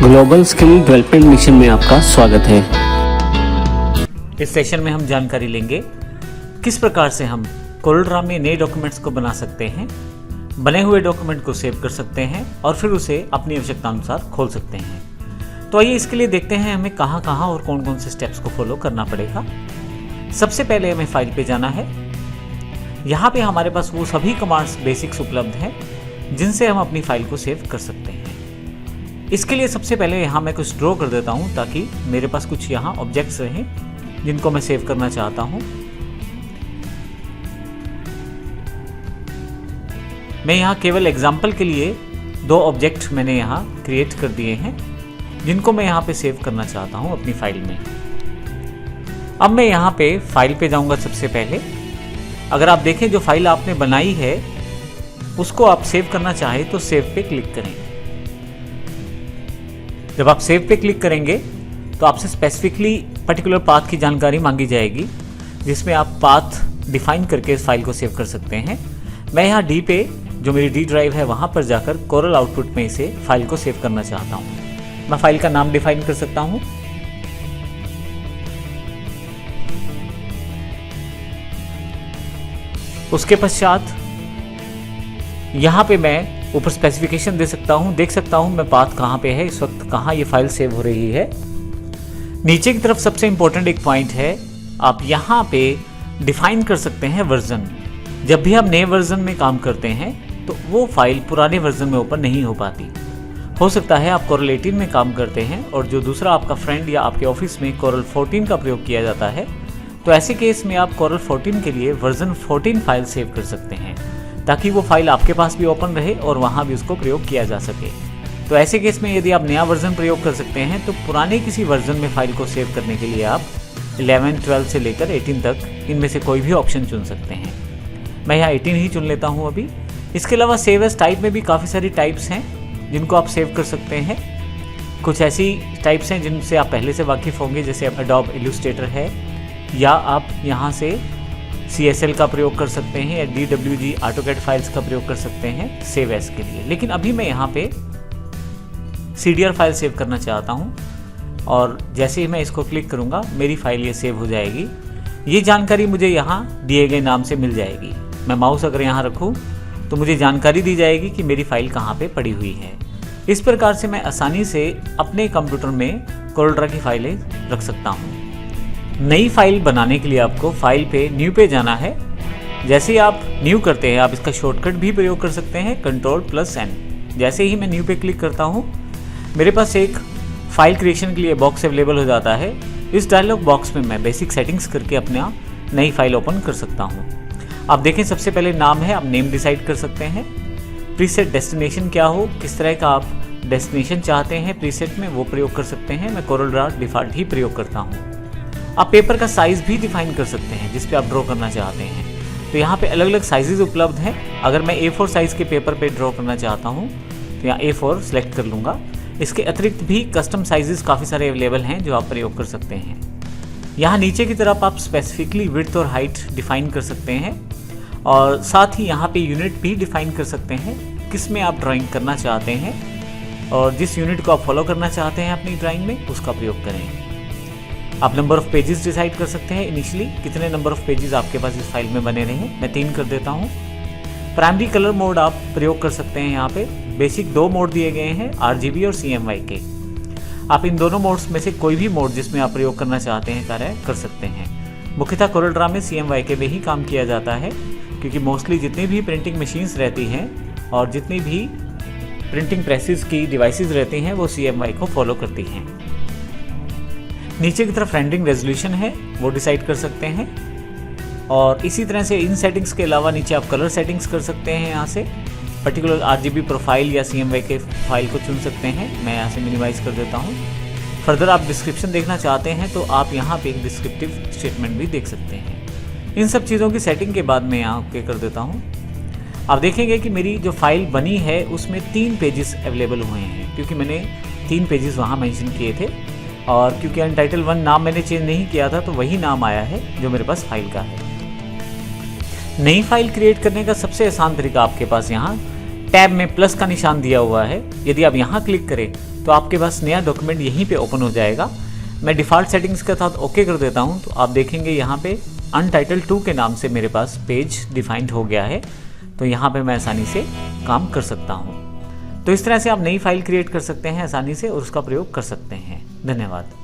Global skill development mission में आपका स्वागत है। इस सेशन में हम जानकारी लेंगे किस प्रकार से हम कोरलड्रा में नए डॉक्यूमेंट्स को बना सकते हैं, बने हुए डॉक्यूमेंट को सेव कर सकते हैं और फिर उसे अपनी आवश्यकता अनुसार खोल सकते हैं। तो आइए इसके लिए देखते हैं हमें कहाँ कहाँ और कौन कौन से स्टेप्स को फॉलो करना पड़ेगा। सबसे पहले हमें फाइल पे जाना है। यहाँ पे हमारे पास वो सभी कमांड्स बेसिक्स उपलब्ध हैं जिनसे हम अपनी फाइल को सेव कर सकते हैं। इसके लिए सबसे पहले यहाँ मैं कुछ ड्रॉ कर देता हूँ ताकि मेरे पास कुछ यहाँ ऑब्जेक्ट्स रहें जिनको मैं सेव करना चाहता हूँ। मैं यहाँ केवल एग्जाम्पल के लिए 2 ऑब्जेक्ट मैंने यहाँ क्रिएट कर दिए हैं जिनको मैं यहाँ पे सेव करना चाहता हूँ अपनी फाइल में। अब मैं यहाँ पे फाइल पे जाऊँगा। सबसे पहले अगर आप देखें जो फाइल आपने बनाई है उसको आप सेव करना चाहें तो सेव पे क्लिक करें। जब आप सेव पे क्लिक करेंगे तो आपसे स्पेसिफिकली पर्टिकुलर पाथ की जानकारी मांगी जाएगी जिसमें आप पाथ डिफाइन करके इस फाइल को सेव कर सकते हैं। मैं यहाँ डी पे जो मेरी डी ड्राइव है वहाँ पर जाकर कोरल आउटपुट में इसे फाइल को सेव करना चाहता हूँ। मैं फाइल का नाम डिफाइन कर सकता हूँ। उसके पश्चात यहाँ पे मैं ऊपर स्पेसिफिकेशन दे सकता हूँ, देख सकता हूँ मैं पाथ कहाँ पे है, इस वक्त कहाँ ये फाइल सेव हो रही है। नीचे की तरफ सबसे इंपॉर्टेंट एक पॉइंट है, आप यहाँ पे डिफाइन कर सकते हैं वर्जन। जब भी आप नए वर्जन में काम करते हैं तो वो फाइल पुराने वर्जन में ओपन नहीं हो पाती। हो सकता है आप कोरल 18 में काम करते हैं और जो दूसरा आपका फ्रेंड या आपके ऑफिस में कोरल 14 का प्रयोग किया जाता है, तो ऐसे केस में आप कोरल 14 के लिए वर्जन 14 फाइल सेव कर सकते हैं ताकि वो फाइल आपके पास भी ओपन रहे और वहाँ भी उसको प्रयोग किया जा सके। तो ऐसे केस में यदि आप नया वर्जन प्रयोग कर सकते हैं तो पुराने किसी वर्जन में फाइल को सेव करने के लिए आप 11, 12 से लेकर 18 तक इनमें से कोई भी ऑप्शन चुन सकते हैं। मैं यहाँ 18 ही चुन लेता हूँ अभी। इसके अलावा सेव एज टाइप में भी काफ़ी सारी टाइप्स हैं जिनको आप सेव कर सकते हैं। कुछ ऐसी टाइप्स हैं जिनसे आप पहले से वाकिफ़ होंगे, जैसे एडोब इलस्ट्रेटर है, या आप यहाँ से CSL का प्रयोग कर सकते हैं या DWG AutoCAD फाइल्स का प्रयोग कर सकते हैं सेव एज के लिए। लेकिन अभी मैं यहाँ पे CDR फाइल सेव करना चाहता हूँ और जैसे ही मैं इसको क्लिक करूँगा मेरी फाइल ये सेव हो जाएगी। ये जानकारी मुझे यहाँ दिए गए नाम से मिल जाएगी। मैं माउस अगर यहाँ रखूँ तो मुझे जानकारी दी जाएगी कि मेरी फाइल कहाँ पे पड़ी हुई है। इस प्रकार से मैं आसानी से अपने कंप्यूटर में कोरलड्रा की फाइलें रख सकता हूँ। नई फाइल बनाने के लिए आपको फाइल पे न्यू पे जाना है। जैसे ही आप न्यू करते हैं आप इसका शॉर्टकट भी प्रयोग कर सकते हैं Ctrl+N। जैसे ही मैं न्यू पे क्लिक करता हूँ मेरे पास एक फाइल क्रिएशन के लिए बॉक्स अवेलेबल हो जाता है। इस डायलॉग बॉक्स में मैं बेसिक सेटिंग्स करके अपना नई फाइल ओपन कर सकता हूँ। आप देखें सबसे पहले नाम है, आप नेम डिसाइड कर सकते हैं। प्रीसेट डेस्टिनेशन क्या हो, किस तरह का आप डेस्टिनेशन चाहते हैं प्रीसेट में, वो प्रयोग कर सकते हैं। मैं कोरलड्रा डिफ़ॉल्ट ही प्रयोग करता हूँ। आप पेपर का साइज़ भी डिफाइन कर सकते हैं जिस पे आप ड्रॉ करना चाहते हैं। तो यहाँ पे अलग अलग साइजेस उपलब्ध हैं। अगर मैं A4 साइज़ के पेपर पे ड्रॉ करना चाहता हूँ तो यहाँ A4 सेलेक्ट कर लूँगा। इसके अतिरिक्त भी कस्टम साइजेस काफ़ी सारे अवेलेबल हैं जो आप प्रयोग कर सकते हैं। यहाँ नीचे की तरफ आप स्पेसिफिकली विड्थ और हाइट डिफाइन कर सकते हैं और साथ ही यहाँ पे यूनिट भी डिफाइन कर सकते हैं किस में आप ड्राइंग करना चाहते हैं और जिस यूनिट को आप फॉलो करना चाहते हैं अपनी ड्राइंग में उसका प्रयोग करें। आप नंबर ऑफ़ पेजेस डिसाइड कर सकते हैं इनिशियली कितने नंबर ऑफ़ पेजेस आपके पास इस फाइल में बने रहे। मैं 3 कर देता हूँ। प्राइमरी कलर मोड आप प्रयोग कर सकते हैं। यहाँ पे बेसिक 2 मोड दिए गए हैं, RGB और CMYK। आप इन दोनों मोड्स में से कोई भी मोड जिसमें आप प्रयोग करना चाहते हैं कार्य कर सकते हैं। मुख्यतः कोरलड्रा में CMYK में ही काम किया जाता है क्योंकि मोस्टली जितनी भी प्रिंटिंग मशीन्स रहती हैं और जितनी भी प्रिंटिंग प्रेसेस की डिवाइसेस रहती हैं वो CMYK को फॉलो करती हैं। नीचे की तरफ रेंडरिंग रेजोल्यूशन है वो डिसाइड कर सकते हैं और इसी तरह से इन सेटिंग्स के अलावा नीचे आप कलर सेटिंग्स कर सकते हैं। यहाँ से पर्टिकुलर RGB प्रोफाइल या CMYK फाइल को चुन सकते हैं। मैं यहाँ से मिनिमाइज कर देता हूँ। फर्दर आप डिस्क्रिप्शन देखना चाहते हैं तो आप यहाँ पे एक डिस्क्रिप्टिव स्टेटमेंट भी देख सकते हैं। इन सब चीज़ों की सेटिंग के बाद मैं यहाँ ओके कर देता हूँ। आप देखेंगे कि मेरी जो फाइल बनी है उसमें 3 पेजेस अवेलेबल हुए हैं क्योंकि मैंने 3 पेजेस वहाँ मेंशन किए थे और क्योंकि अनटाइटल 1 नाम मैंने चेंज नहीं किया था तो वही नाम आया है जो मेरे पास फाइल का है। नई फाइल क्रिएट करने का सबसे आसान तरीका आपके पास यहाँ टैब में प्लस का निशान दिया हुआ है, यदि आप यहाँ क्लिक करें तो आपके पास नया डॉक्यूमेंट यहीं पे ओपन हो जाएगा। मैं डिफ़ॉल्ट सेटिंग्स के साथ ओके कर देता हूँ तो आप देखेंगे यहाँ पे अनटाइटल्ड 2 के नाम से मेरे पास पेज डिफाइंड हो गया है। तो यहाँ पे मैं आसानी से काम कर सकता हूँ। तो इस तरह से आप नई फाइल क्रिएट कर सकते हैं आसानी से और उसका प्रयोग कर सकते हैं। धन्यवाद।